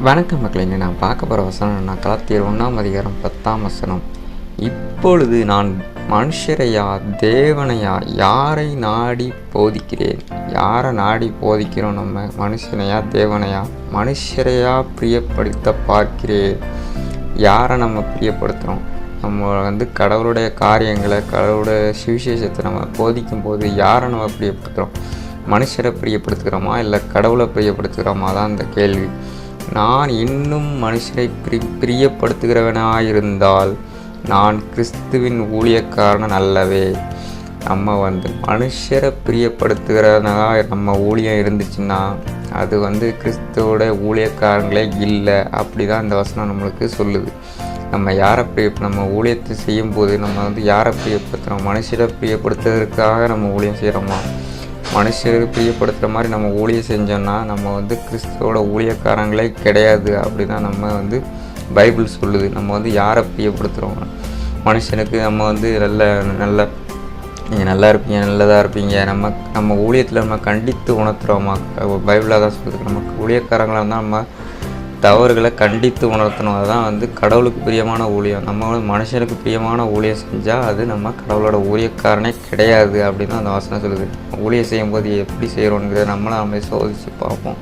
வணக்கம் மக்களே, நான் பார்க்க போகிற வசனம் நான் கலாத்தியர் 1 10 இப்பொழுது நான் மனுஷரையா தேவனையா யாரை நாடி போதிக்கிறேன்? யாரை நாடி போதிக்கிறோம்? நம்ம மனுஷனையா தேவனையா? மனுஷரையா பிரியப்படுத்த பார்க்கிறேன். யாரை நம்ம பிரியப்படுத்துகிறோம்? நம்ம கடவுளுடைய காரியங்களை, கடவுளுடைய சுவிசேஷத்தை நம்ம போதிக்கும் போது யாரை நம்ம பிரியப்படுத்துகிறோம்? மனுஷரை பிரியப்படுத்துகிறோமா இல்லை கடவுளை பிரியப்படுத்துகிறோமா? தான் இந்த கேள்வி. நான் இன்னும் மனுஷரை பிரியப்படுத்துகிறவனாயிருந்தால் நான் கிறிஸ்துவின் ஊழியக்காரன் அல்லவே. நம்ம மனுஷரை பிரியப்படுத்துகிறவனாக நம்ம ஊழியம் இருந்துச்சுன்னா அது கிறிஸ்துவோட ஊழியக்காரங்களே இல்லை. அப்படி தான் இந்த வசனம் நம்மளுக்கு சொல்லுது. நம்ம யாரை நம்ம ஊழியத்தை செய்யும்போது நம்ம யாரை பிரியப்படுத்துகிறோம்? மனுஷரை பிரியப்படுத்துறதுக்காக நம்ம ஊழியம் செய்கிறோமா? மனுஷருக்கு பிரியப்படுத்துகிற மாதிரி நம்ம ஊழியம் செஞ்சோன்னா நம்ம கிறிஸ்துவோட ஊழியக்காரங்களே கிடையாது. அப்படி தான் நம்ம பைபிள் சொல்லுது. நம்ம யாரை பிரியப்படுத்துகிறோம்? மனுஷனுக்கு நம்ம நல்ல நீங்கள் நல்லா இருப்பீங்க, நல்லதாக இருப்பீங்க, நம்ம ஊழியத்தில் நம்ம கண்டித்து உணர்த்துகிறோமா? பைபிளாக தான் சொல்லுது. நமக்கு ஊழியக்காரங்களாக இருந்தால் நம்ம தவறுகளை கண்டித்து உணர்த்தணும். அதுதான் கடவுளுக்கு பிரியமான ஊழியம். நம்ம மனுஷனுக்கு பிரியமான ஊழியம் செஞ்சால் அது நம்ம கடவுளோட ஊழியக்காரனே கிடையாது. அப்படின்னு தான் அந்த வசனம் சொல்லுது. ஊழியம் செய்யும்போது எப்படி செய்கிறோங்கிறத நம்ம சோதித்து பார்ப்போம்.